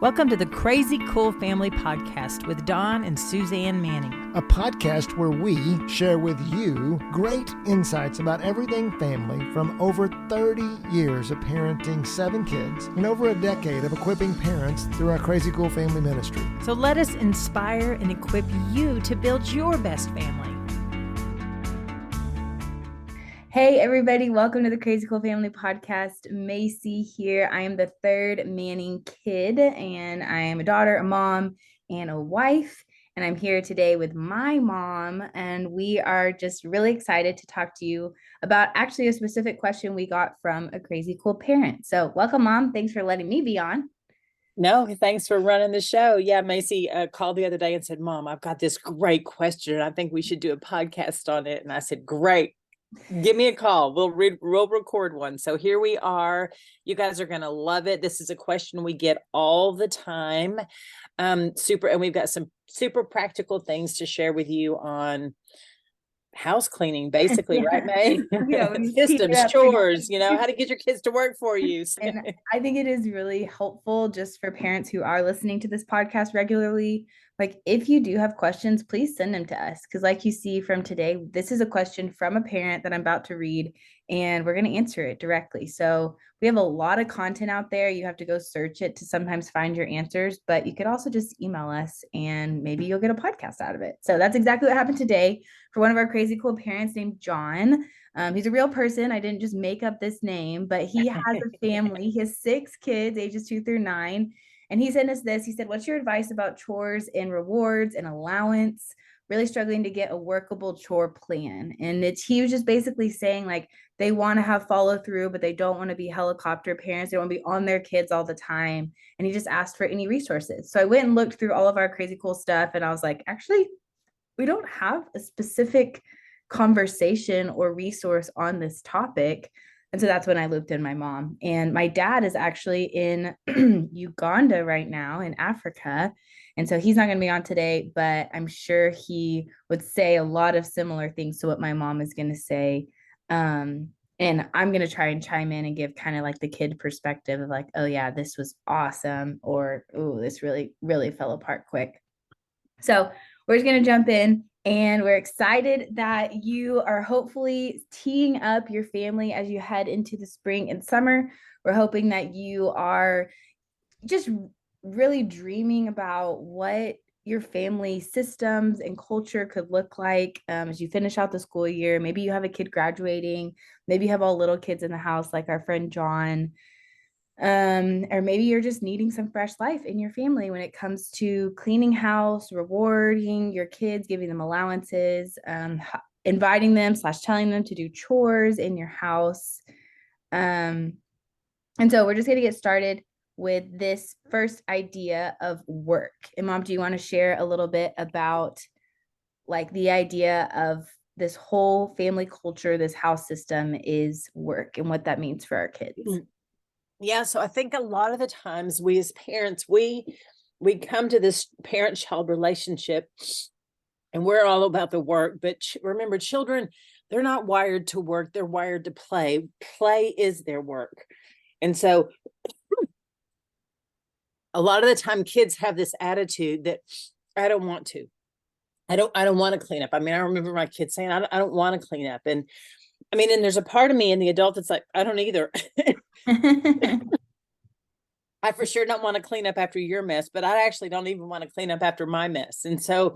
Welcome to the Crazy Cool Family Podcast with Don and Suzanne Manning. A podcast where we share with you great insights about everything family from over 30 years of parenting 7 kids and over a decade of equipping parents through our Crazy Cool Family ministry. So let us inspire and equip you to build your best family. Hey everybody, welcome to the Crazy Cool Family Podcast. Macy here. I am the third Manning kid, and I am a daughter, a mom, and a wife. And I'm here today with my mom, and we are just really excited to talk to you about actually a specific question we got from a crazy cool parent. So welcome, Mom. Thanks for letting me be on. No, thanks for running the show. Yeah, Macy called the other day and said, Mom, I've got this great question. I think we should do a podcast on it. And I said, great. Give me a call. We'll record one. So here we are. You guys are going to love it. This is a question we get all the time. And we've got some super practical things to share with you on house cleaning, basically, right, May? Yeah, systems, chores, how to get your kids to work for you. And I think it is really helpful just for parents who are listening to this podcast regularly. Like, if you do have questions, please send them to us. Because like you see from today, this is a question from a parent that I'm about to read, and we're going to answer it directly. So we have a lot of content out there. You have to go search it to sometimes find your answers, but you could also just email us and maybe you'll get a podcast out of it. So that's exactly what happened today for one of our crazy cool parents named John. He's a real person. I didn't just make up this name, but he has a family. He has 6 kids, ages 2 through 9. And he sent us this. He said, what's your advice about chores and rewards and allowance? Really struggling to get a workable chore plan. And he was just basically saying, like, they want to have follow through, but they don't want to be helicopter parents. They want to be on their kids all the time. And he just asked for any resources. So I went and looked through all of our crazy cool stuff. And I was like, actually, we don't have a specific conversation or resource on this topic. And so that's when I looped in my mom. And my dad is actually in Uganda right now, in Africa. And so he's not going to be on today, but I'm sure he would say a lot of similar things to what my mom is going to say. And I'm going to try and chime in and give kind of like the kid perspective of like, oh yeah, this was awesome. Or, oh, this really, really fell apart quick. So we're just going to jump in. And we're excited that you are hopefully teeing up your family as you head into the spring and summer. We're hoping that you are just really dreaming about what your family systems and culture could look like as you finish out the school year. Maybe you have a kid graduating. Maybe you have all little kids in the house like our friend John. Or maybe you're just needing some fresh life in your family when it comes to cleaning house, rewarding your kids, giving them allowances, inviting them / telling them to do chores in your house. And so we're just going to get started with this first idea of work. And Mom, do you want to share a little bit about like the idea of this whole family culture, this house system is work and what that means for our kids? Yeah, so I think a lot of the times we as parents, we come to this parent-child relationship and we're all about the work. But remember, children, they're not wired to work. They're wired to play. Play is their work. And so a lot of the time kids have this attitude that I don't want to. I don't want to clean up. I mean, I remember my kids saying, I don't want to clean up. And I mean, and there's a part of me in the adult that's like, I don't either. I for sure don't want to clean up after your mess, but I actually don't even want to clean up after my mess. And so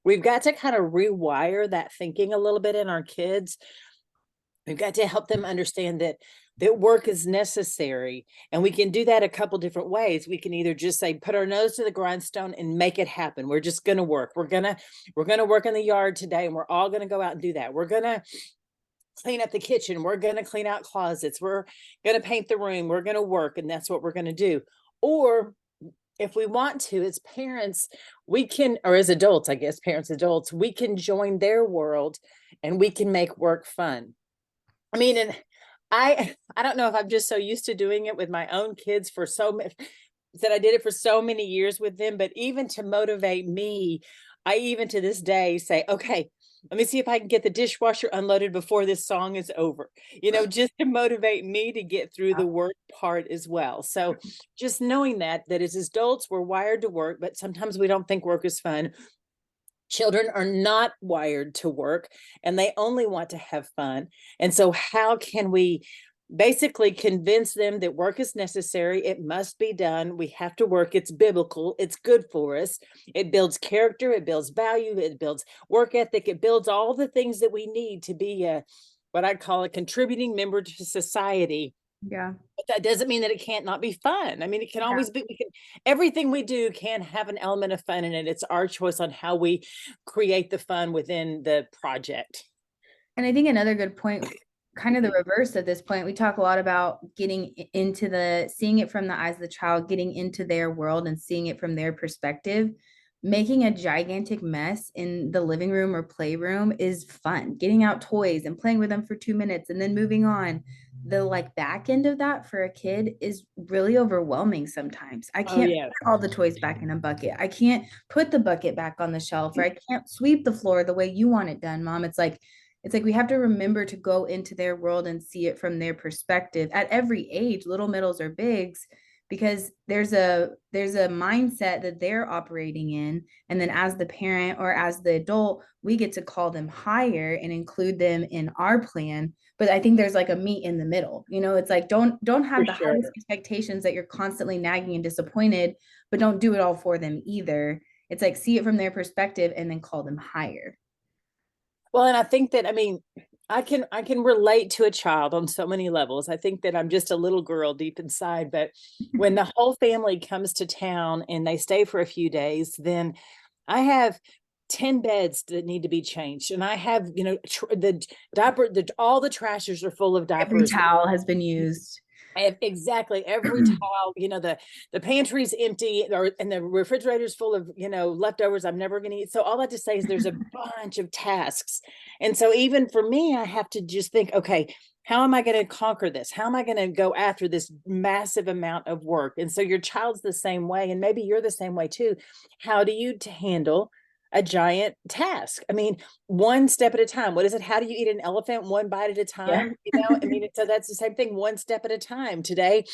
we've got to kind of rewire that thinking a little bit in our kids. We've got to help them understand that work is necessary. And we can do that a couple different ways. We can either just say, put our nose to the grindstone and make it happen. We're just going to work. We're going to work in the yard today, and we're all going to go out and do that. We're going to clean up the kitchen. We're going to clean out closets. We're going to paint the room. We're going to work. And that's what we're going to do. Or if we want to, as parents, we can, or as adults, I guess, parents, adults, we can join their world and we can make work fun. I mean, and I don't know if I'm just so used to doing it with my own kids for so many, that I did it for so many years with them, but even to motivate me, I even to this day say, okay, let me see if I can get the dishwasher unloaded before this song is over, just to motivate me to get through the work part as well. So just knowing that as adults, we're wired to work, but sometimes we don't think work is fun. Children are not wired to work, and they only want to have fun. And so how can we basically convince them that work is necessary? It must be done. We have to work. It's biblical. It's good for us. It builds character. It builds value. It builds work ethic. It builds all the things that we need to be what I call a contributing member to society. Yeah. But that doesn't mean that it can't not be fun. I mean, it can always be, everything we do can have an element of fun in it. It's our choice on how we create the fun within the project. And I think another good point, kind of the reverse at this point, we talk a lot about getting into seeing it from the eyes of the child, getting into their world and seeing it from their perspective. Making a gigantic mess in the living room or playroom is fun. Getting out toys and playing with them for 2 minutes and then moving on. The back end of that for a kid is really overwhelming sometimes. I can't put all the toys back in a bucket. I can't put the bucket back on the shelf, or I can't sweep the floor the way you want it done, Mom. It's like we have to remember to go into their world and see it from their perspective at every age, little, middles, or bigs, because there's a mindset that they're operating in. And then as the parent or as the adult, we get to call them higher and include them in our plan. But I think there's a meet in the middle. It's like, don't have the highest expectations that you're constantly nagging and disappointed, but don't do it all for them either. It's like, see it from their perspective and then call them higher. Well, and I think that, I can relate to a child on so many levels. I think that I'm just a little girl deep inside, but when the whole family comes to town and they stay for a few days, then I have 10 beds that need to be changed. And I have, the diaper, all the trashers are full of diapers. Every towel has been used. Exactly. Every towel, the pantry's empty, and the refrigerator's full of, leftovers I'm never going to eat. So all that to say is there's a bunch of tasks. And so even for me, I have to just think, okay, how am I going to conquer this? How am I going to go after this massive amount of work? And so your child's the same way, and maybe you're the same way too. How do you handle a giant task? One step at a time. What is it? How do you eat an elephant? One bite at a time. So that's the same thing. One step at a time. Today,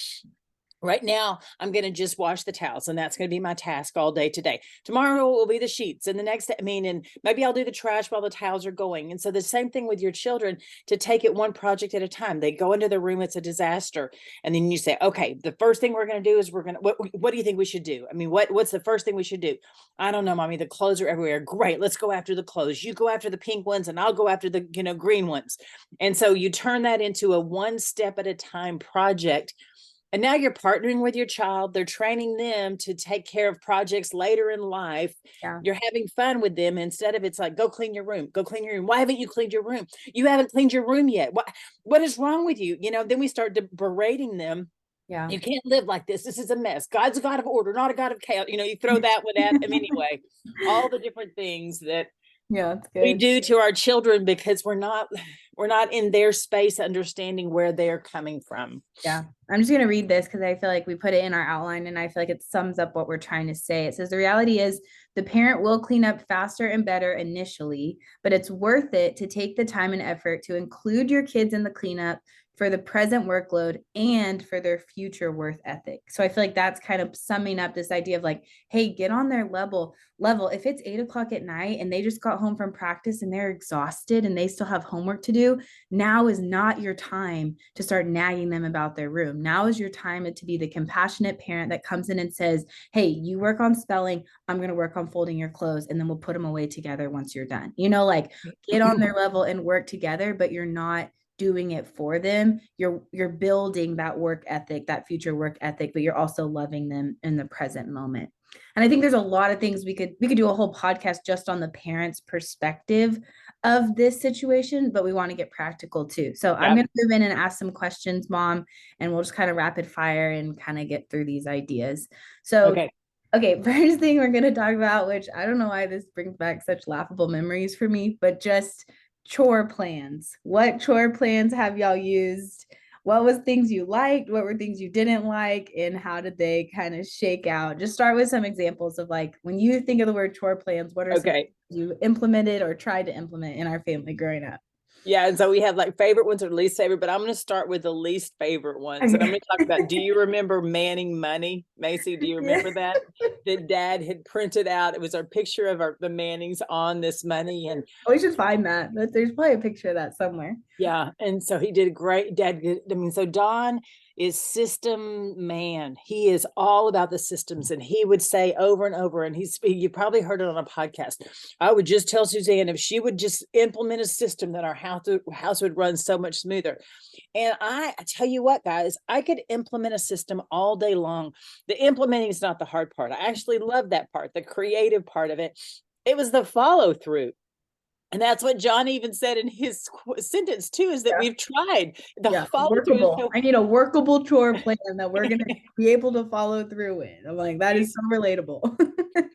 right now, I'm going to just wash the towels, and that's going to be my task all day today. Tomorrow will be the sheets, and the next, and maybe I'll do the trash while the towels are going. And so the same thing with your children, to take it one project at a time. They go into their room, it's a disaster. And then you say, okay, the first thing we're going to do is what do you think we should do? What's the first thing we should do? I don't know, Mommy, the clothes are everywhere. Great. Let's go after the clothes. You go after the pink ones, and I'll go after the, green ones. And so you turn that into a one step at a time project. And now you're partnering with your child. They're training them to take care of projects later in life. Yeah. You're having fun with them, instead of it's like, go clean your room. Go clean your room. Why haven't you cleaned your room? You haven't cleaned your room yet. What is wrong with you? Then we start berating them. Yeah. You can't live like this. This is a mess. God's a God of order, not a God of chaos. You throw that one at them anyway. All the different things that we do to our children, because we're not in their space understanding where they're coming from. Yeah. I'm just going to read this because I feel like we put it in our outline, and I feel like it sums up what we're trying to say. It says, the reality is the parent will clean up faster and better initially, but it's worth it to take the time and effort to include your kids in the cleanup for the present workload and for their future worth ethic. So I feel like that's kind of summing up this idea of like, hey, get on their level. If it's 8:00 at night and they just got home from practice and they're exhausted and they still have homework to do, now is not your time to start nagging them about their room. Now is your time to be the compassionate parent that comes in and says, hey, you work on spelling, I'm going to work on folding your clothes, and then we'll put them away together once you're done. Get on their level and work together, but you're not doing it for them. You're building that work ethic, that future work ethic, but you're also loving them in the present moment. And I think there's a lot of things we could do a whole podcast just on the parents' perspective of this situation, but we want to get practical too. So I'm going to move in and ask some questions, Mom, and we'll just kind of rapid fire and kind of get through these ideas. So okay, first thing we're going to talk about, which I don't know why this brings back such laughable memories for me, but just chore plans. What chore plans have y'all used? what was things you liked, what were things you didn't like, and how did they kind of shake out? Just start with some examples of like when you think of the word chore plans, what are some Okay. things you implemented or tried to implement in our family growing up? Yeah, and so we have like favorite ones or least favorite, but I'm going to start with the least favorite ones. And I'm going to talk about, do you remember manning money? Macy, do you remember that? That Dad had printed out. It was our picture of the Mannings on this money. And We should find that, but there's probably a picture of that somewhere. yeah, and so he did a great dad. I mean, so Don is system man. He is all about the systems, and he would say over and over, and you probably heard it on a podcast. I would just tell Suzanne if she would just implement a system, that our house would run so much smoother. And I tell you what, guys, I could implement a system all day long. The implementing is not the hard part. I actually love that part, the creative part of it. It was the follow through. And that's what John even said in his sentence too, is that we've tried the follow through. Workable. I need a workable chore plan that we're going to be able to follow through with. I'm like, that is so relatable.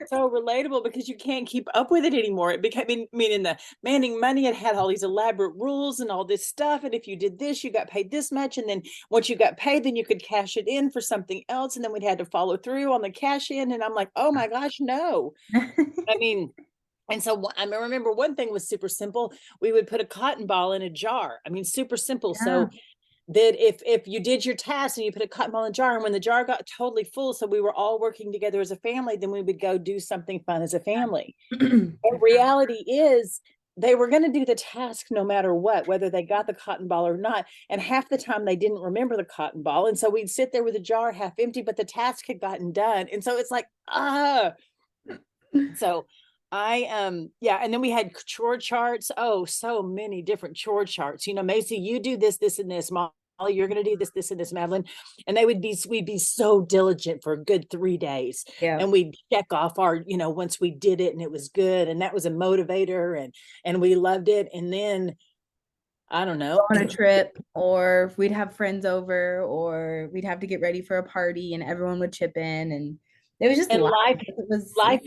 So relatable, because you can't keep up with it anymore. It became, I mean, in the manning money, it had all these elaborate rules and all this stuff. And if you did this, you got paid this much. And then once you got paid, then you could cash it in for something else. And then we'd had to follow through on the cash in. And I'm like, oh my gosh, no. I mean, and so I remember one thing was super simple. We would put a cotton ball in a jar. I mean, super simple. Yeah. So that if you did your task and you put a cotton ball in a jar, and when the jar got totally full, so we were all working together as a family, then we would go do something fun as a family. And reality is they were going to do the task no matter what, whether they got the cotton ball or not. And half the time they didn't remember the cotton ball. And so we'd sit there with the jar half empty, but the task had gotten done. And so it's like, so and then we had chore charts. Oh, so many different chore charts. You know, Macy, you do this, this, and this. Molly, you're going to do this, this, and this, Madeline. And we'd be so diligent for a good 3 days. Yeah. And we'd check off our, once we did it and it was good. And that was a motivator, and we loved it. And then I don't know, on a trip, or we'd have friends over, or we'd have to get ready for a party and everyone would chip in, and it was just life. It was life.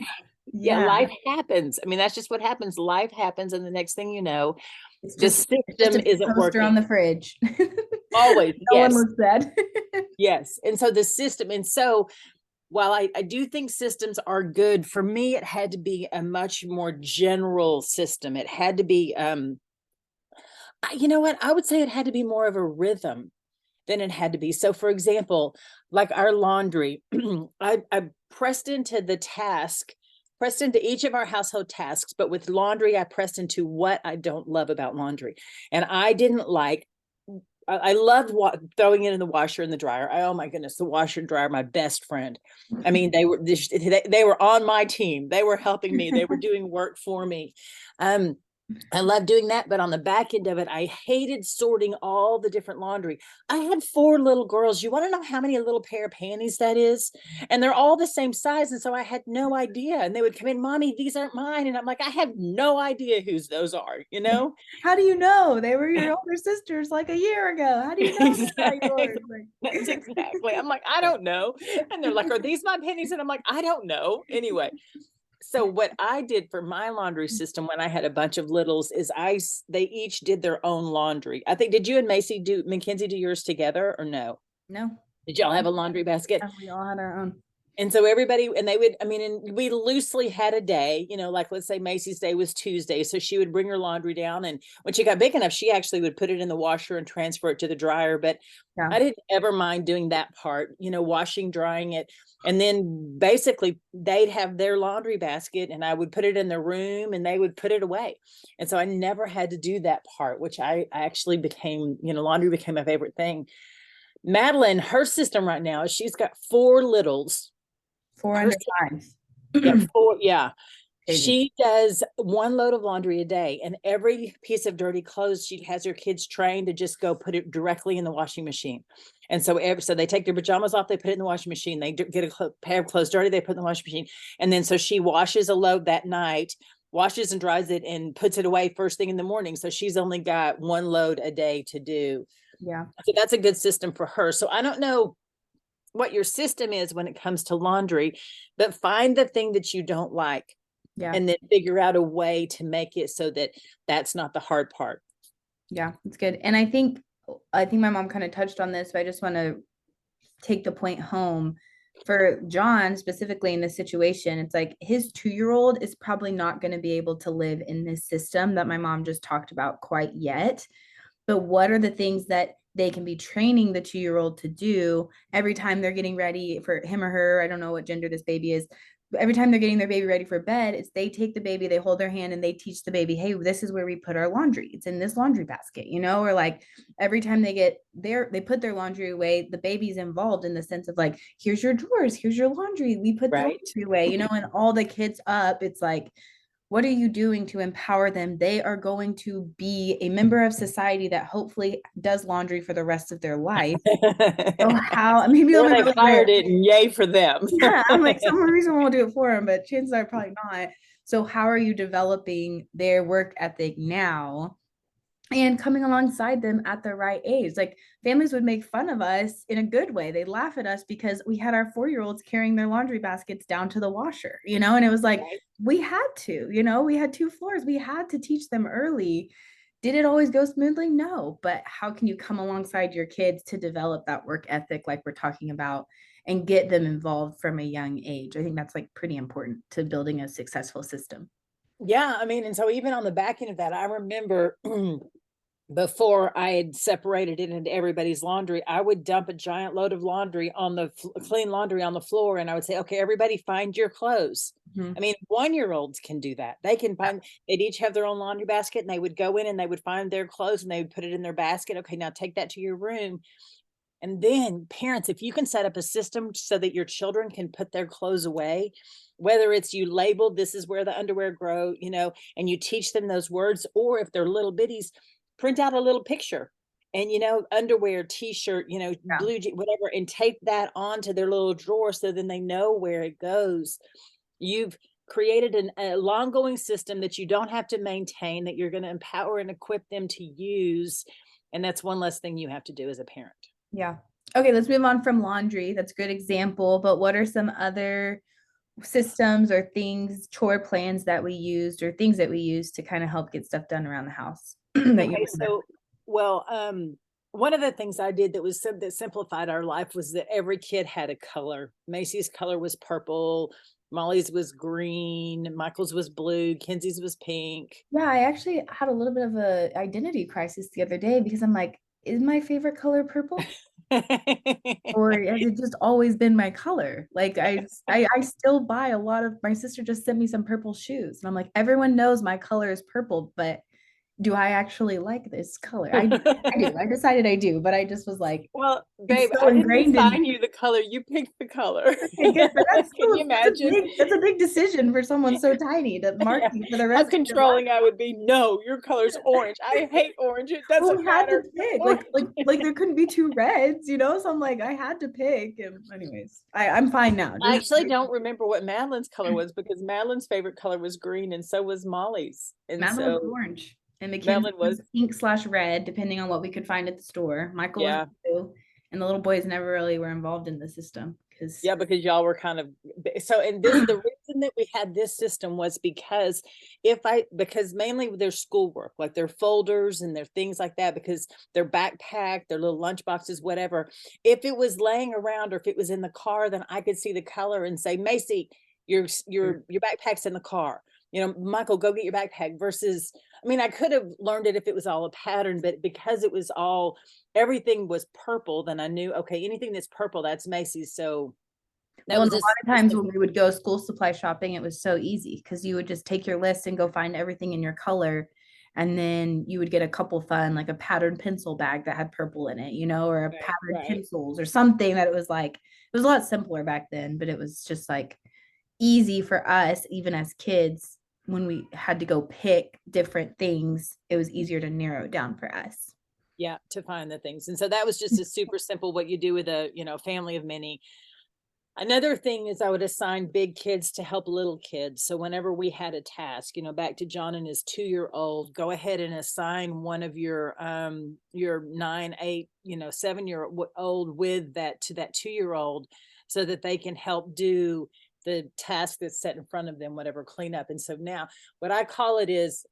Yeah, life happens. I mean, that's just what happens. Life happens, and the next thing you know, the system isn't working. On the fridge. Always. No one looks sad. Yes. And so the system, and so while I do think systems are good, for me, it had to be a much more general system. It had to be, you know what? I would say it had to be more of a rhythm than it had to be. So for example, like our laundry, I pressed into each of our household tasks, but with laundry, I pressed into what I don't love about laundry. And I didn't like, I loved throwing it in the washer and the dryer. Oh my goodness, the washer and dryer, my best friend. I mean, they were on my team. They were helping me. They were doing work for me. I love doing that, but on the back end of it, I hated sorting all the different laundry. I had 4 little girls. You want to know how many little pair of panties that is? And they're all the same size. And so I had no idea. And they would come in, Mommy, these aren't mine. And I'm like, I have no idea whose those are, How do you know? They were your older sisters like a year ago. How do you know? Exactly. That's exactly. I'm like, I don't know. And they're like, are these my panties? And I'm like, I don't know. Anyway. So what I did for my laundry system when I had a bunch of littles is they each did their own laundry. I think, did you and Mackenzie do yours together or no? No. Did y'all have a laundry basket? We all had our own. And so everybody, and they would, and we loosely had a day, like let's say Macy's day was Tuesday. So she would bring her laundry down, and when she got big enough, she actually would put it in the washer and transfer it to the dryer. But I didn't ever mind doing that part, washing, drying it. And then basically they'd have their laundry basket and I would put it in their room and they would put it away. And so I never had to do that part, which I actually became, laundry became my favorite thing. Madeline, her system right now, she's got 4 littles. 400 times. Yeah, 4. Yeah. She does 1 load of laundry a day, and every piece of dirty clothes, she has her kids trained to just go put it directly in the washing machine. And so they take their pajamas off, they put it in the washing machine. They get a pair of clothes dirty, they put it in the washing machine. And then so she washes a load that night, washes and dries it, and puts it away first thing in the morning. So she's only got 1 load a day to do. Yeah. So that's a good system for her. So I don't know what your system is when it comes to laundry, but find the thing that you don't like. Yeah. And then figure out a way to make it so that that's not the hard part. Yeah, it's good. And I think I think my mom kind of touched on this, but I just want to take the point home. For John specifically in this situation, it's like his 2-year-old is probably not going to be able to live in this system that my mom just talked about quite yet. But what are the things that they can be training the 2-year-old to do every time they're getting ready for him or her? I don't know what gender this baby is. But every time they're getting their baby ready for bed, it's they take the baby, they hold their hand and they teach the baby, hey, this is where we put our laundry. It's in this laundry basket, or like every time they put their laundry away, the baby's involved in the sense of like, here's your drawers, here's your laundry. We put the laundry away, and all the kids up. It's like, what are you doing to empower them? They are going to be a member of society that hopefully does laundry for the rest of their life. So how, maybe or they fired it and yay for them. Yeah, I'm like, some reason we'll do it for them, but chances are probably not. So how are you developing their work ethic now and coming alongside them at the right age? Like families would make fun of us in a good way. They laugh at us because we had our 4-year-olds carrying their laundry baskets down to the washer, and it was like, we had to, we had 2 floors. We had to teach them early. Did it always go smoothly? No, but how can you come alongside your kids to develop that work ethic like we're talking about and get them involved from a young age? I think that's like pretty important to building a successful system. Yeah, I mean, and so even on the back end of that, I remember before I had separated it into everybody's laundry, I would dump a giant load of laundry on the clean laundry on the floor. And I would say, okay, everybody find your clothes. I mean, 1-year-olds can do that. They can they'd each have their own laundry basket and they would go in and they would find their clothes and they would put it in their basket. Okay, now take that to your room. And then parents, if you can set up a system so that your children can put their clothes away, whether it's you labeled, this is where the underwear grow, and you teach them those words, or if they're little bitties, print out a little picture and, underwear, t-shirt, blue, whatever, and tape that onto their little drawer. So then they know where it goes. You've created a long going system that you don't have to maintain, that you're going to empower and equip them to use. And that's one less thing you have to do as a parent. Yeah. Okay, let's move on from laundry. That's a good example. But what are some other systems or things, chore plans that we used or things that we used to kind of help get stuff done around the house? One of the things I did that simplified our life was that every kid had a color. Macy's color was purple. Molly's was green. Michael's was blue. Kenzie's was pink. Yeah, I actually had a little bit of a identity crisis the other day because I'm like, is my favorite color purple? Or has it just always been my color? Like I still buy a lot of, my sister just sent me some purple shoes and I'm like, everyone knows my color is purple, but do I actually like this color? I do. I decided I do, but I just was like, well, babe, so I didn't assign you the color. You picked the color. Okay, good, but Can you imagine? That's a big decision for someone so tiny to mark you for the rest. How controlling I would be. No, your color's orange. I hate orange. It doesn't matter. Like there couldn't be 2 reds, So I'm like, I had to pick. And anyways, I'm fine now. I actually don't remember what Madeline's color was because Madeline's favorite color was green and so was Molly's. And Madeline was orange. And Mackenzie was pink/red, depending on what we could find at the store. Michael was blue, and the little boys never really were involved in the system because y'all were kind of so. And this, the reason that we had this system was because mainly their schoolwork, like their folders and their things like that, because their backpack, their little lunch boxes, whatever. If it was laying around or if it was in the car, then I could see the color and say, Macy, your backpack's in the car. Michael, go get your backpack versus, I mean, I could have learned it if it was all a pattern, but because it was everything was purple, then I knew, okay, anything that's purple, that's Macy's. So that was a lot of times when we would go school supply shopping, it was so easy because you would just take your list and go find everything in your color. And then you would get a couple fun, like a patterned pencil bag that had purple in it, or a patterned pencils or something that it was a lot simpler back then, but it was just like easy for us, even as kids. When we had to go pick different things, it was easier to narrow it down for us. Yeah, to find the things. And so that was just a super simple what you do with a, family of many. Another thing is I would assign big kids to help little kids. So whenever we had a task, back to John and his 2-year-old, go ahead and assign one of your 9, 8, 7-year-old with that to that 2-year-old so that they can help do the task that's set in front of them, whatever, clean up. And so now what I call it is,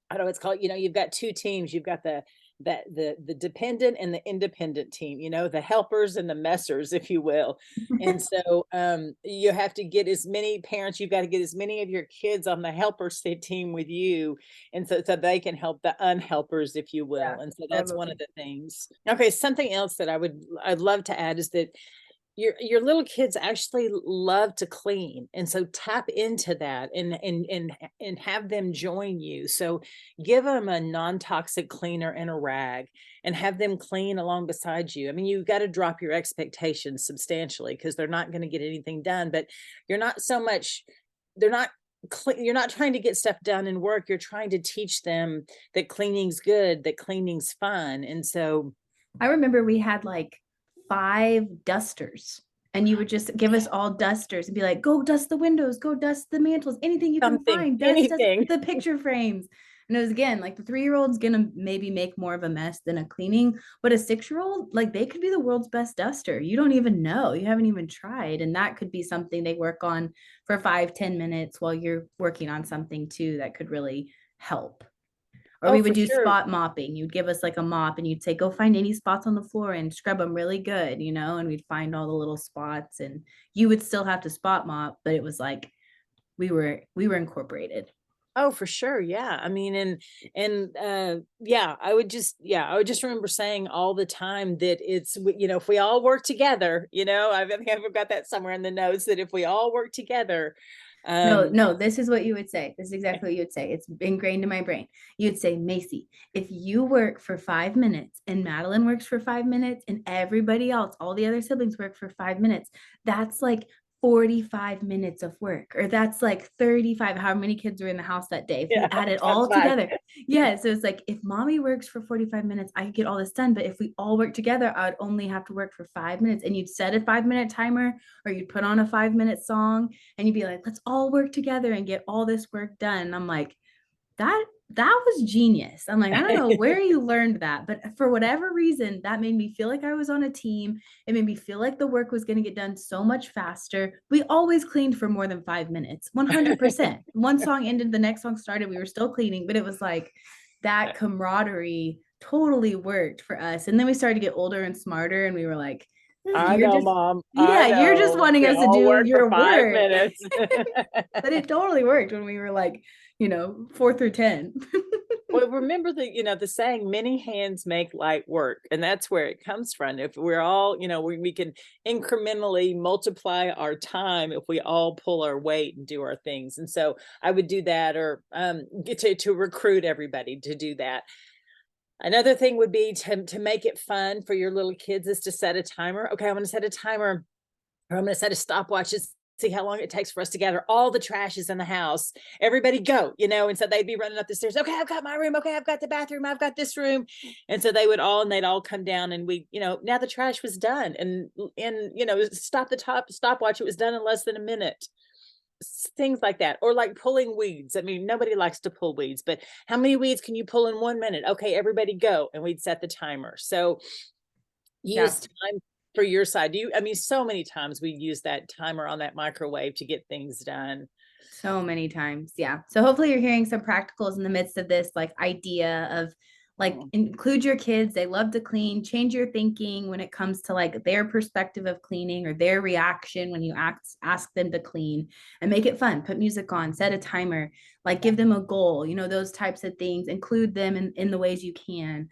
I know it's called, you've got 2 teams. You've got the that the dependent and the independent team, the helpers and the messers, if you will. And so you have to get as many parents, you've got to get as many of your kids on the helper state team with you. And so they can help the unhelpers, if you will. Yeah, And so that's one totally. of the things. Okay, something else that I'd love to add is that your little kids actually love to clean, and so tap into that and have them join you. So give them a non-toxic cleaner and a rag and have them clean along beside you. I mean, you've got to drop your expectations substantially because they're not going to get anything done, but you're not so much they're not you're not trying to get stuff done in work. You're trying to teach them that cleaning's good, that cleaning's fun. And so I remember we had like 5 dusters, and you would just give us all dusters and be like, go dust the windows, go dust the mantles, anything you can something, find, dust anything. the picture frames. And it was, again, like the 3-year-old's gonna maybe make more of a mess than a cleaning, but a 6-year-old, like, they could be the world's best duster. You don't even know, you haven't even tried. And that could be something they work on for 5-10 minutes while you're working on something too that could really help. Or Oh, we for would do sure. spot mopping. You'd give us like a mop and you'd say, go find any spots on the floor and scrub them really good, and we'd find all the little spots, and you would still have to spot mop, but it was like we were incorporated. Oh, for sure. Yeah. I mean, yeah, I would just remember saying all the time that if we all work together, I think I've got that somewhere in the notes that if we all work together, No, this is what you would say. This is exactly what you would say. It's ingrained in my brain. You'd say, Macy, if you work for 5 minutes and Madeline works for 5 minutes and everybody else, all the other siblings work for 5 minutes, that's like 45 minutes of work, or that's like 35, how many kids were in the house that day if we yeah, add it times all five. together. Yeah, so it's like, if mommy works for 45 minutes, I could get all this done, but if we all work together, I would only have to work for 5 minutes. And you'd set a 5-minute timer, or you'd put on a 5-minute song, and you'd be like, let's all work together and get all this work done. And I'm like, that was genius. I'm like, I don't know where you learned that, but for whatever reason, that made me feel like I was on a team. It made me feel like the work was going to get done so much faster. We always cleaned for more than 5 minutes, 100%. One song ended, the next song started, we were still cleaning, but it was like that camaraderie totally worked for us. And then we started to get older and smarter, and we were like, I you're know, just, Mom. yeah, I you're just know. wanting We us to all do work for your 5 minutes. but it totally worked when we were like, 4 through 10. Well, remember the saying, many hands make light work. And that's where it comes from. If we're all, we can incrementally multiply our time if we all pull our weight and do our things. And so I would do that, or get to recruit everybody to do that. Another thing would be to make it fun for your little kids is to set a timer. Okay, I'm going to set a timer, or I'm going to set a stopwatch to see how long it takes for us to gather all the trashes in the house. Everybody go, and so they'd be running up the stairs. Okay, I've got my room. Okay, I've got the bathroom. I've got this room. And so they'd all come down, and now the trash was done. And stop the stopwatch. It was done in less than a minute. Things like that. Or like pulling weeds. I mean, nobody likes to pull weeds, but how many weeds can you pull in 1 minute? Okay, everybody go. And we'd set the timer. So use time for your side. So many times we use that timer on that microwave to get things done. So many times. Yeah. So hopefully you're hearing some practicals in the midst of this, like, idea of, like, include your kids. They love to clean. Change your thinking when it comes to like their perspective of cleaning, or their reaction when you ask them to clean, and make it fun. Put music on, set a timer, like, give them a goal, those types of things. Include them in the ways you can.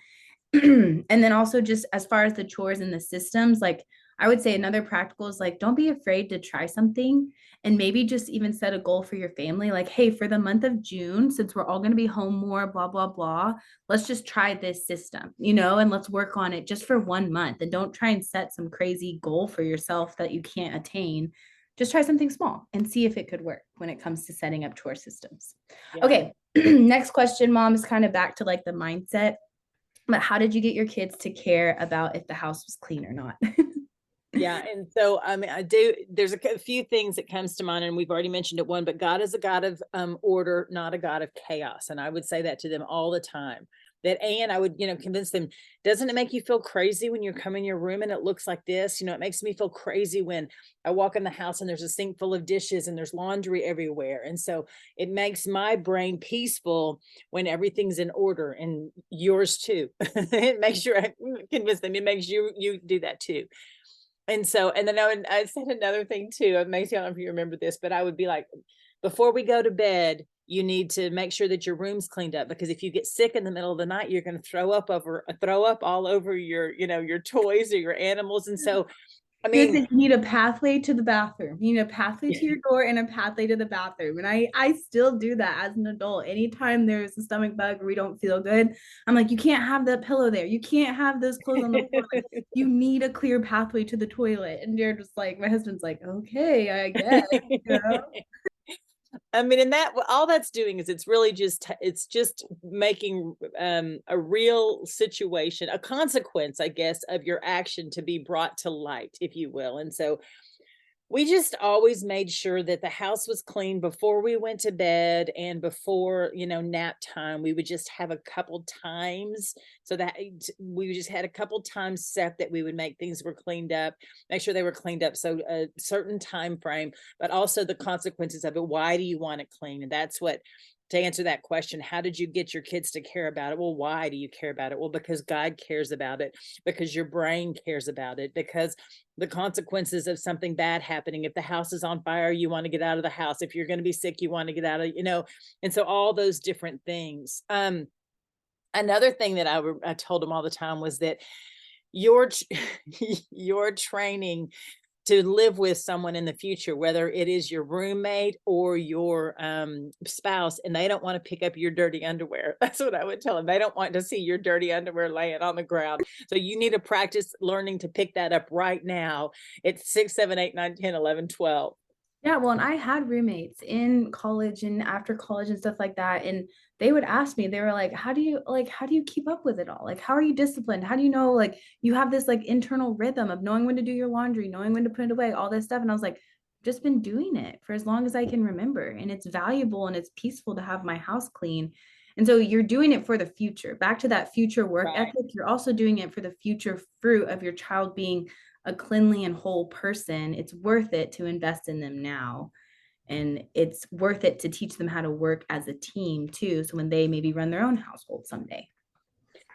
And then also, just as far as the chores and the systems, like, I would say another practical is, like, don't be afraid to try something, and maybe just even set a goal for your family. Like, hey, for the month of June, since we're all going to be home more, blah, blah, blah, let's just try this system, and let's work on it just for 1 month. And don't try and set some crazy goal for yourself that you can't attain. Just try something small and see if it could work when it comes to setting up chore systems. Yeah. Okay. Next question, Mom, is kind of back to like the mindset. But how did you get your kids to care about if the house was clean or not? Yeah. And so, there's a few things that comes to mind, and we've already mentioned it one, but God is a God of order, not a God of chaos. And I would say that to them all the time. And I would, convince them, doesn't it make you feel crazy when you come in your room and it looks like this? It makes me feel crazy when I walk in the house and there's a sink full of dishes and there's laundry everywhere. And so it makes my brain peaceful when everything's in order, and yours too. It makes sure I convince them, it makes you do that too. And so, and then I said another thing too, Macy, I don't know if you remember this, but I would be like, before we go to bed, you need to make sure that your room's cleaned up, because if you get sick in the middle of the night, you're going to throw up all over your toys or your animals. And so, I You mean, need a pathway to the bathroom. You need a pathway to your door and a pathway to the bathroom. And I still do that as an adult. Anytime there's a stomach bug or we don't feel good, I'm like, you can't have that pillow there. You can't have those clothes on the floor. Like, you need a clear pathway to the toilet. And they're just like, my husband's like, okay, I guess. I mean, and that all that's doing is it's just making a real situation, a consequence, I guess, of your action to be brought to light, if you will. And so we just always made sure that the house was clean before we went to bed and before, nap time. We would just have a couple times, so that we just had a couple times set that we would make things were cleaned up, make sure they were cleaned up. So a certain time frame, but also the consequences of it. Why do you want it clean? And that's what, to answer that question, how did you get your kids to care about it? Well, why do you care about it? Well, because God cares about it, because your brain cares about it, because the consequences of something bad happening. If the house is on fire, you want to get out of the house. If you're going to be sick, you want to get out of, and so all those different things. Another thing that I told them all the time was that your training to live with someone in the future, whether it is your roommate or your spouse, and they don't want to pick up your dirty underwear. That's what I would tell them. They don't want to see your dirty underwear laying on the ground. So you need to practice learning to pick that up right now. It's 6, 7, 8, 9, 10, 11, 12. Yeah, well, and I had roommates in college and after college and stuff like that. And they would ask me, they were like, how do you keep up with it all? Like, how are you disciplined? How do you know, like, you have this like internal rhythm of knowing when to do your laundry, knowing when to put it away, all this stuff. And I was like, just been doing it for as long as I can remember. And it's valuable and it's peaceful to have my house clean. And so you're doing it for the future. Back to that future work ethic, you're also doing it for the future fruit of your child being a cleanly and whole person. It's worth it to invest in them now. And it's worth it to teach them how to work as a team too. So when they maybe run their own household someday.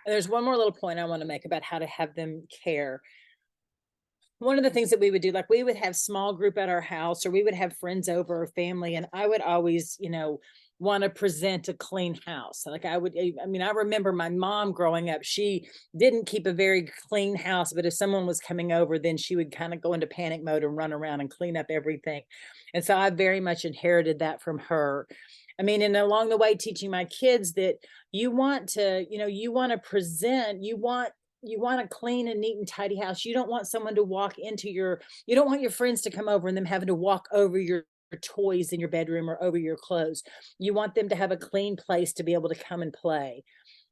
And there's one more little point I want to make about how to have them care. One of the things that we would do, like we would have small group at our house, or we would have friends over or family. And I would always, want to present a clean house. Like I remember my mom growing up, she didn't keep a very clean house, but if someone was coming over, then she would kind of go into panic mode and run around and clean up everything. And so I very much inherited that from her. And along the way, teaching my kids that you want to present, you want a clean and neat and tidy house. You don't want someone to walk into you don't want your friends to come over and them having to walk over your toys in your bedroom or over your clothes. You want them to have a clean place to be able to come and play.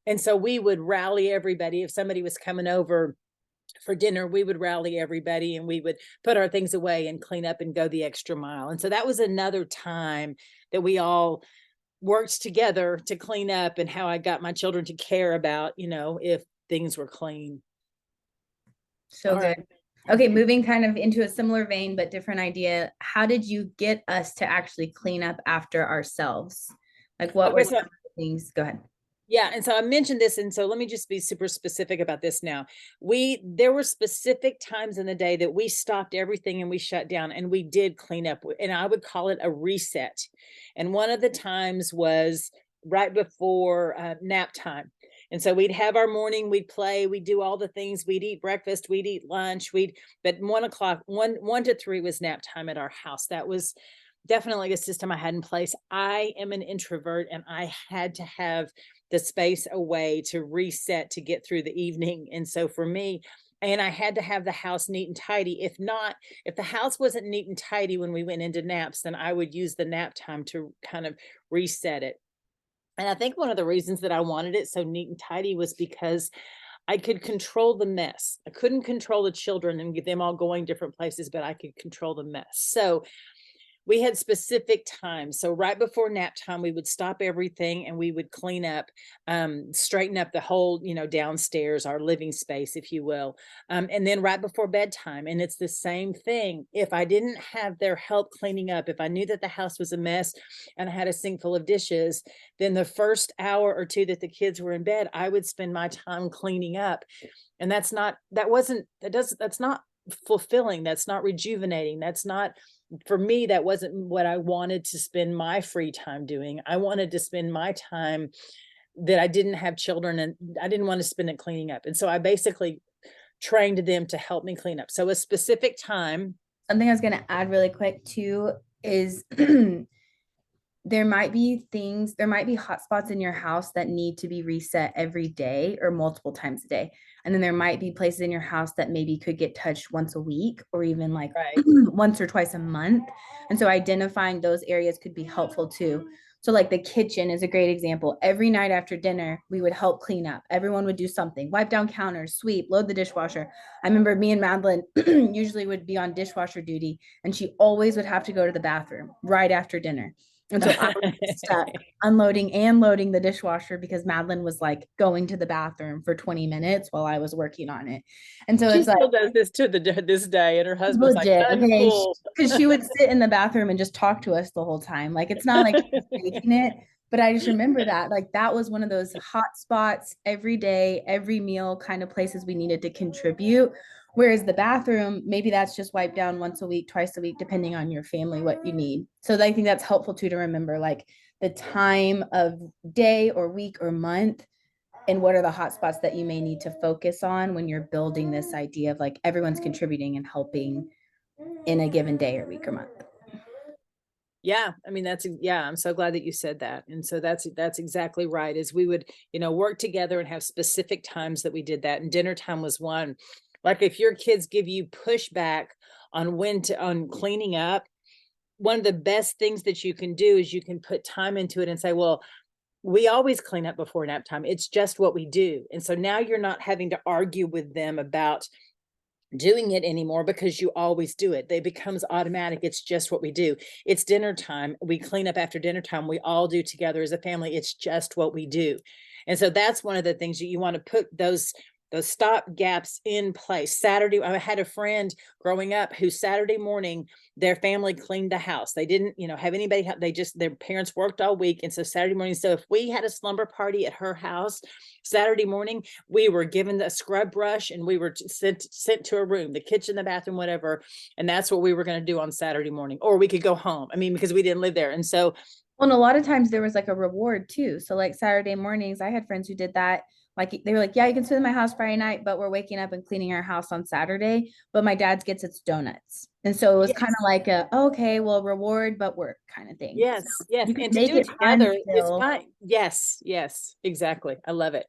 And so we would rally everybody. If somebody was coming over for dinner, we would rally everybody and we would put our things away and clean up and go the extra mile. And so that was another time that we all worked together to clean up, and how I got my children to care about, if things were clean. So all good. Right. Okay, moving kind of into a similar vein, but different idea. How did you get us to actually clean up after ourselves? Like what were some things? Go ahead. Yeah. And so I mentioned this. And so let me just be super specific about this now. There were specific times in the day that we stopped everything and we shut down and we did clean up. And I would call it a reset. And one of the times was right before nap time. And so we'd have our morning, we'd play, we'd do all the things, we'd eat breakfast, we'd eat lunch, but 1 o'clock, 1 to 3 was nap time at our house. That was definitely a system I had in place. I am an introvert and I had to have the space away to reset, to get through the evening. And so for me, and I had to have the house neat and tidy. If the house wasn't neat and tidy when we went into naps, then I would use the nap time to kind of reset it. And I think one of the reasons that I wanted it so neat and tidy was because I could control the mess. I couldn't control the children and get them all going different places, but I could control the mess. So we had specific times. So right before nap time, we would stop everything and we would clean up, straighten up the whole, downstairs, our living space, if you will. And then right before bedtime. And it's the same thing. If I didn't have their help cleaning up, if I knew that the house was a mess and I had a sink full of dishes, then the first hour or two that the kids were in bed, I would spend my time cleaning up. And that's not fulfilling. That's not rejuvenating. That's not, for me, that wasn't what I wanted to spend my free time doing. I wanted to spend my time that I didn't have children, and I didn't want to spend it cleaning up. And so I basically trained them to help me clean up. So a specific time. Something I was going to add really quick too is there might be hot spots in your house that need to be reset every day or multiple times a day. And then there might be places in your house that maybe could get touched once a week or even like once or twice a month. And so identifying those areas could be helpful too. So like the kitchen is a great example. Every night after dinner, we would help clean up. Everyone would do something, wipe down counters, sweep, load the dishwasher. I remember me and Madeline usually would be on dishwasher duty, and she always would have to go to the bathroom right after dinner. And so I was stuck unloading and loading the dishwasher because Madeline was like going to the bathroom for 20 minutes while I was working on it. And so she still does this to this day, and her husband's legit, like, okay, because she would sit in the bathroom and just talk to us the whole time. Like, it's not like she's faking it, but I just remember that, like, that was one of those hot spots every day, every meal kind of places we needed to contribute. Whereas the bathroom, maybe that's just wiped down once a week, twice a week, depending on your family, what you need. So I think that's helpful too, to remember like the time of day or week or month, and what are the hot spots that you may need to focus on when you're building this idea of like everyone's contributing and helping in a given day or week or month. Yeah, I mean, I'm so glad that you said that. And so that's exactly right. Is we would, work together and have specific times that we did that. And dinner time was one. Like if your kids give you pushback on on cleaning up, one of the best things that you can do is you can put time into it and say, well, we always clean up before nap time. It's just what we do. And so now you're not having to argue with them about doing it anymore because you always do it. It becomes automatic. It's just what we do. It's dinner time. We clean up after dinner time. We all do together as a family. It's just what we do. And so that's one of the things that you want to put those stop gaps in place. Saturday, I had a friend growing up who Saturday morning, their family cleaned the house. They didn't, have anybody, their parents worked all week. And so Saturday morning, so if we had a slumber party at her house, Saturday morning, we were given the scrub brush and we were sent to a room, the kitchen, the bathroom, whatever. And that's what we were going to do on Saturday morning, or we could go home. I mean, because we didn't live there. And so, well, and a lot of times there was like a reward too. So like Saturday mornings, I had friends who did that. Like they were like, yeah, you can spend my house Friday night, but we're waking up and cleaning our house on Saturday. But my dad's gets its donuts. And so it was kind of like okay, well, reward, but work kind of thing. Yes, so yes. And to do it together is fine. Yes, exactly. I love it.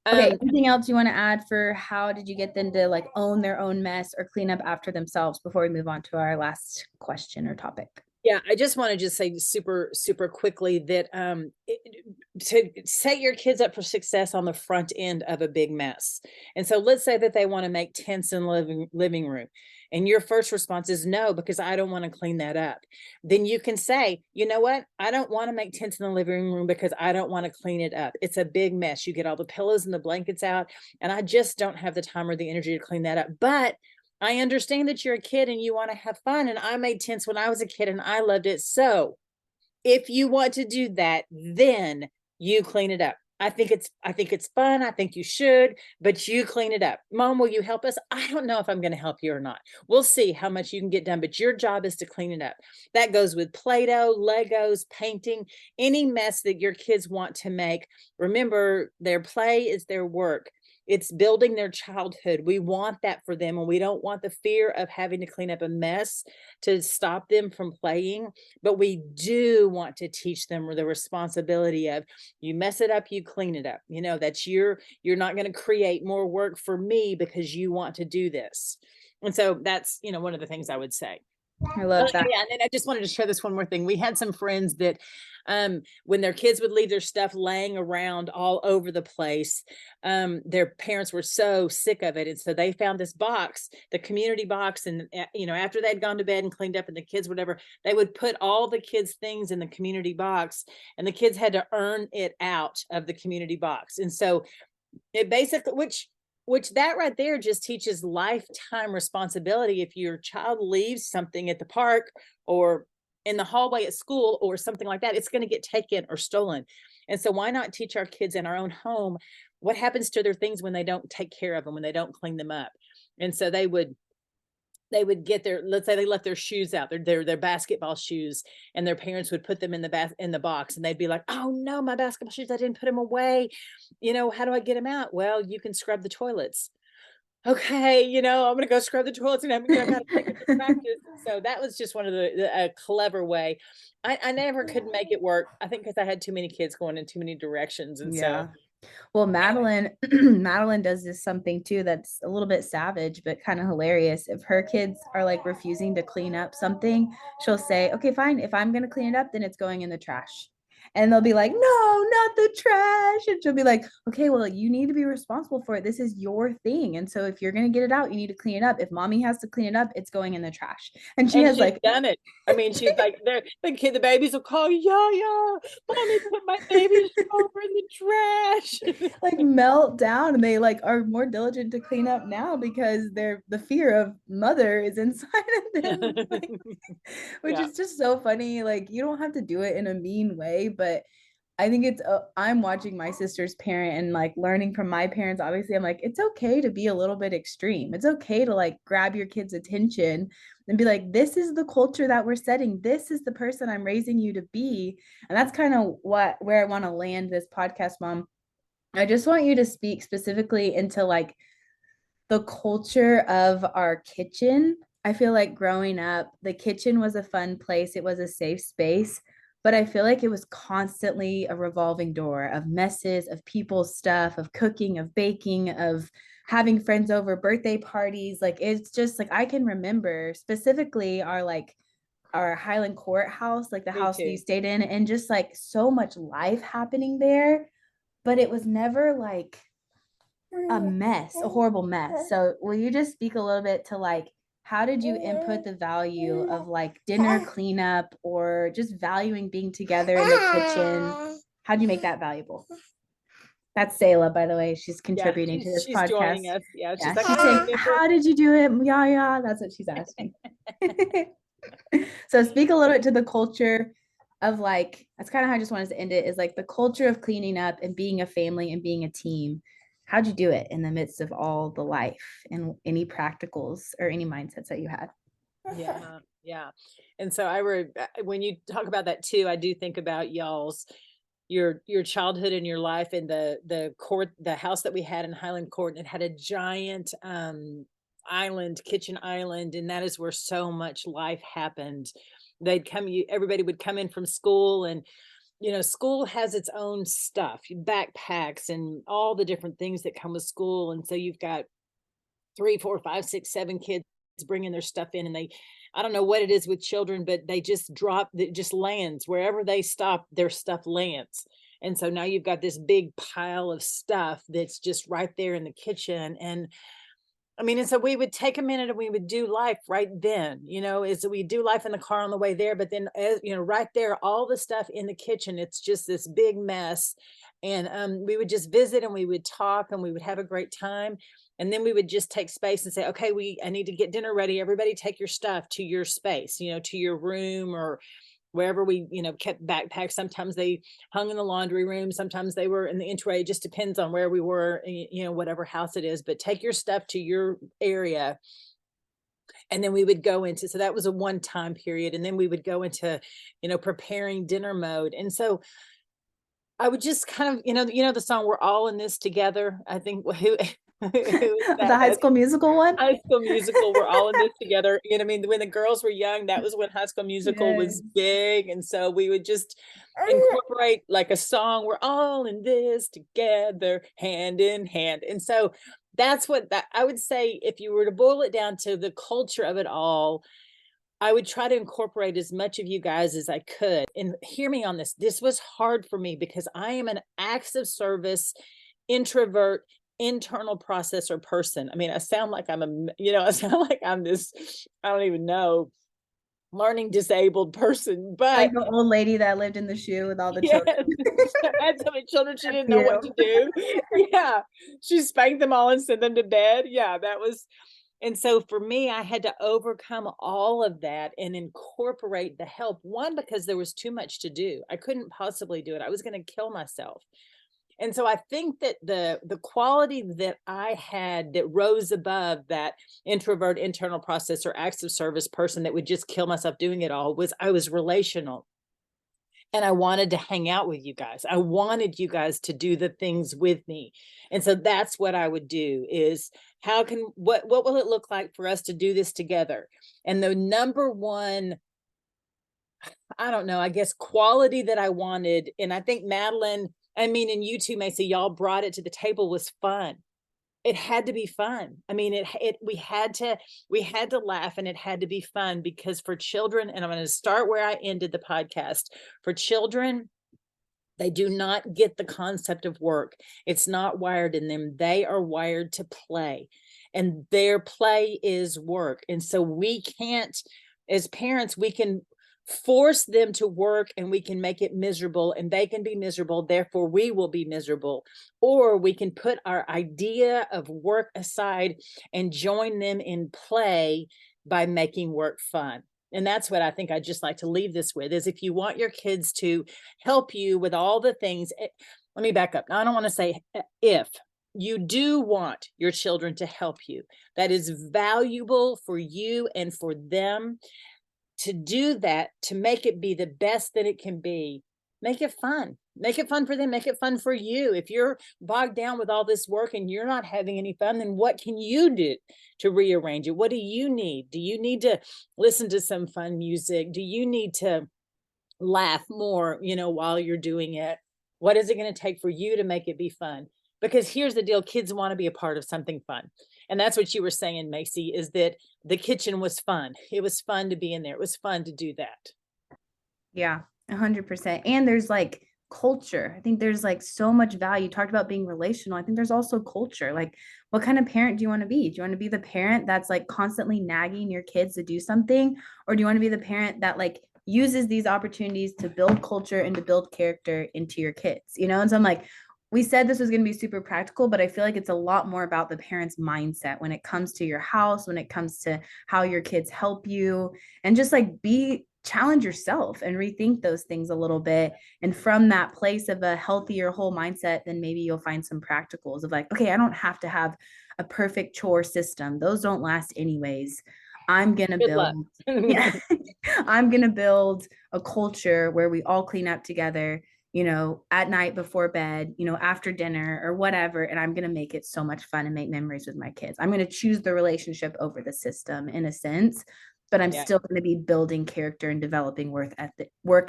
Okay, anything else you want to add for how did you get them to like own their own mess or clean up after themselves before we move on to our last question or topic? Yeah, I just want to just say super, super quickly that to set your kids up for success on the front end of a big mess. And so let's say that they want to make tents in the living room. And your first response is no, because I don't want to clean that up. Then you can say, you know what? I don't want to make tents in the living room because I don't want to clean it up. It's a big mess. You get all the pillows and the blankets out, and I just don't have the time or the energy to clean that up. But I understand that you're a kid and you want to have fun. And I made tents when I was a kid and I loved it. So if you want to do that, then you clean it up. I think it's fun. I think you should, but you clean it up. Mom, will you help us? I don't know if I'm going to help you or not. We'll see how much you can get done, but your job is to clean it up. That goes with Play-Doh, Legos, painting, any mess that your kids want to make. Remember, their play is their work. It's building their childhood. We want that for them, and we don't want the fear of having to clean up a mess to stop them from playing. But we do want to teach them the responsibility of, you mess it up, you clean it up. That you're not going to create more work for me because you want to do this. And so that's, one of the things I would say. I love that. Yeah, and then I just wanted to share this one more thing. We had some friends that when their kids would leave their stuff laying around all over the place, their parents were so sick of it. And so they found this box, the community box. And, after they'd gone to bed and cleaned up and the kids, whatever, they would put all the kids' things in the community box and the kids had to earn it out of the community box. And so it basically, which that right there just teaches lifetime responsibility. If your child leaves something at the park or in the hallway at school or something like that, it's going to get taken or stolen. And so why not teach our kids in our own home what happens to their things when they don't take care of them, when they don't clean them up? And so they would get their, let's say they left their shoes out, their basketball shoes, and their parents would put them in the box, and they'd be like, oh no, my basketball shoes, I didn't put them away. How do I get them out? Well, you can scrub the toilets. Okay, I'm gonna go scrub the toilets and I'm gonna take it to practice. So that was just one of a clever way. I never could make it work. I think because I had too many kids going in too many directions. And so well, Madeline, Madeline does this something too that's a little bit savage, but kind of hilarious. If her kids are like refusing to clean up something, she'll say, okay, fine. If I'm going to clean it up, then it's going in the trash. And they'll be like, no, not the trash. And she'll be like, okay, well, you need to be responsible for it. This is your thing. And so if you're going to get it out, you need to clean it up. If mommy has to clean it up, it's going in the trash. And she has she's like done it. I mean, she's like, the babies will call, yeah, mommy put my baby's over in the trash. like melt down, and they like are more diligent to clean up now because the fear of mother is inside of them. Like, which is just so funny. Like, you don't have to do it in a mean way, but I think it's I'm watching my sister's parent and like learning from my parents. Obviously, I'm like, it's okay to be a little bit extreme. It's okay to like grab your kids' attention and be like, this is the culture that we're setting. This is the person I'm raising you to be. And that's kind of where I want to land this podcast, Mom. I just want you to speak specifically into like the culture of our kitchen. I feel like growing up, the kitchen was a fun place. It was a safe space, but I feel like it was constantly a revolving door of messes, of people's stuff, of cooking, of baking, of having friends over, birthday parties. Like, it's just like I can remember specifically our Highland Court house, like the Me house too. we stayed in, and just like so much life happening there, but it was never like a mess, a horrible mess. So will you just speak a little bit to like how did you input the value of like dinner cleanup or just valuing being together in the kitchen? How'd you make that valuable? That's Sayla, by the way. She's contributing to this she's podcast. joining us. Yeah, she's like, she's saying, how did you do it? Yeah, that's what she's asking. So speak a little bit to the culture of like, that's kind of how I just wanted to end it, is like the culture of cleaning up and being a family and being a team. How'd you do it in the midst of all the life and any practicals or any mindsets that you had? Yeah. And so when you talk about that too, I do think about your childhood and your life, and the house that we had in Highland Court, and it had a giant kitchen island, and that is where so much life happened. Everybody would come in from school, and school has its own stuff, backpacks and all the different things that come with school. And so you've got 3, 4, 5, 6, 7 kids bringing their stuff in, and I don't know what it is with children, but they just it just lands wherever they stop, their stuff lands. And so now you've got this big pile of stuff that's just right there in the kitchen. And I mean, and so we would take a minute and we would do life right then, we do life in the car on the way there, but then, right there, all the stuff in the kitchen, it's just this big mess. And we would just visit and we would talk and we would have a great time. And then we would just take space and say, okay, I need to get dinner ready. Everybody take your stuff to your space, to your room or wherever we, kept backpacks. Sometimes they hung in the laundry room. Sometimes they were in the entry. It just depends on where we were, whatever house it is, but take your stuff to your area. And then we would go into, so that was a one-time period. And then we would go into, preparing dinner mode. And so I would just kind of, the song, We're All in This Together. I think the High School Musical one? High School Musical, We're All in This Together. I mean, when the girls were young, that was when High School Musical was big. And so we would just incorporate like a song, We're all in this together, hand in hand. And so that's what I would say, if you were to boil it down to the culture of it all, I would try to incorporate as much of you guys as I could. And hear me on this. This was hard for me because I am an acts of service, introvert, internal processor person. I mean, I sound like I sound like I'm this, I don't even know, learning disabled person, Like but the old lady that lived in the shoe with all the yes, children. she had so many children, she That's didn't know what to you. do. Yeah, she spanked them all and sent them to bed. Yeah, that was, and so for me, I had to overcome all of that and incorporate the help. One, because there was too much to do. I couldn't possibly do it. I was going to kill myself. And so I think that the quality that I had that rose above that introvert, internal processor, acts of service person that would just kill myself doing it all was I was relational. And I wanted to hang out with you guys. I wanted you guys to do the things with me. And so that's what I would do is what will it look like for us to do this together? And the number one, I don't know, I guess quality that I wanted, and I think Madeline, and you too, Macy, y'all brought it to the table, was fun. It had to be fun. I mean, we had to laugh, and it had to be fun, because for children, and I'm going to start where I ended the podcast, for children, they do not get the concept of work. It's not wired in them. They are wired to play, and their play is work. And so we can't, as parents, we can force them to work, and we can make it miserable, and they can be miserable. Therefore, we will be miserable. Or we can put our idea of work aside and join them in play by making work fun. And that's what I think I'd just like to leave this with, is if you want your kids to help you with all the things, let me back up. I don't want to say if. You do want your children to help you. That is valuable for you and for them. To do that, to make it be the best that it can be, make it fun. Make it fun for them. Make it fun for you. If you're bogged down with all this work and you're not having any fun, then what can you do to rearrange it? What do you need? Do you need to listen to some fun music? Do you need to laugh more, while you're doing it? What is it going to take for you to make it be fun? Because here's the deal, kids want to be a part of something fun. And that's what you were saying, Macy, is that the kitchen was fun. It was fun to be in there. It was fun to do that. Yeah, 100%. And there's like culture. I think there's like so much value. You talked about being relational. I think there's also culture. Like, what kind of parent do you want to be? Do you want to be the parent that's like constantly nagging your kids to do something? Or do you want to be the parent that like uses these opportunities to build culture and to build character into your kids? And so I'm like, we said this was going to be super practical, but I feel like it's a lot more about the parent's mindset when it comes to your house, when it comes to how your kids help you, and just like challenge yourself and rethink those things a little bit. And from that place of a healthier whole mindset, then maybe you'll find some practicals of like, okay, I don't have to have a perfect chore system. Those don't last anyways. I'm going to build, yeah, I'm going to build a culture where we all clean up together, at night before bed, after dinner or whatever. And I'm going to make it so much fun and make memories with my kids. I'm going to choose the relationship over the system in a sense, but I'm still going to be building character and developing work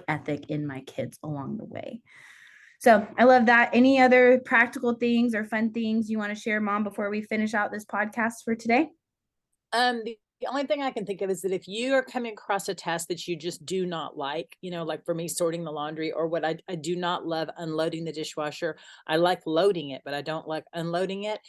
ethic in my kids along the way. So I love that. Any other practical things or fun things you want to share, Mom, before we finish out this podcast for today? The only thing I can think of is that if you are coming across a task that you just do not like, like for me, sorting the laundry, or what I do not love, unloading the dishwasher. I like loading it, but I don't like unloading it.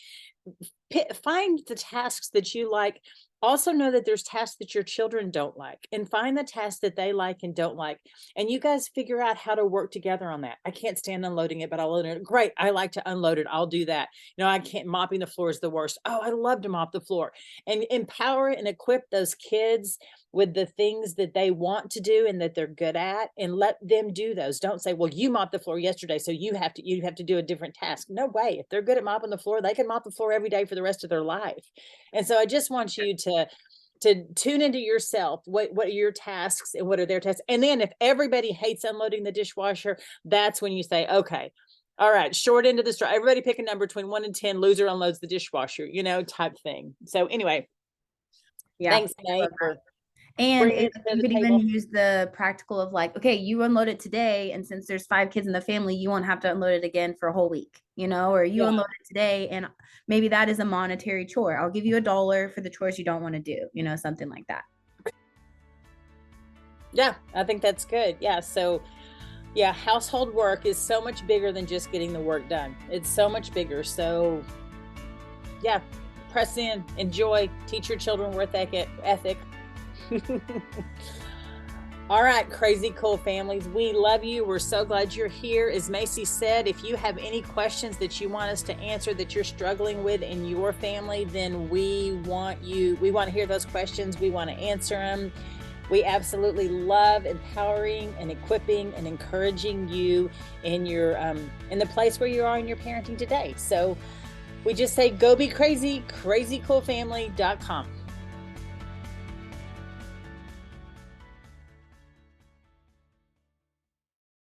Find the tasks that you like. Also know that there's tasks that your children don't like, and find the tasks that they like and don't like. And you guys figure out how to work together on that. I can't stand unloading it, but I'll load it. Great. I like to unload it. I'll do that. I can't, mopping the floor is the worst. Oh, I love to mop the floor. And empower and equip those kids with the things that they want to do and that they're good at, and let them do those. Don't say, well, you mopped the floor yesterday, so you have to do a different task. No way. If they're good at mopping the floor, they can mop the floor every day for the rest of their life. And so I just want you to tune into yourself. What are your tasks and what are their tasks? And then if everybody hates unloading the dishwasher, that's when you say, okay, all right, short end of the straw. Everybody pick a number between 1 and 10. Loser unloads the dishwasher, type thing. So anyway, thanks, Nate. And you could even use the practical of like, okay, you unload it today, and since there's 5 kids in the family, you won't have to unload it again for a whole week, or you unload it today, and maybe that is a monetary chore. I'll give you $1 for the chores you don't want to do, something like that. Yeah, I think that's good. Yeah. So yeah, household work is so much bigger than just getting the work done. It's so much bigger. So yeah, press in, enjoy, teach your children work ethic. All right, crazy cool families. We love you. We're so glad you're here. As Macy said, if you have any questions that you want us to answer that you're struggling with in your family, then we want to hear those questions. We want to answer them. We absolutely love empowering and equipping and encouraging you in your in the place where you are in your parenting today. So we just say, go be crazy, crazycoolfamily.com.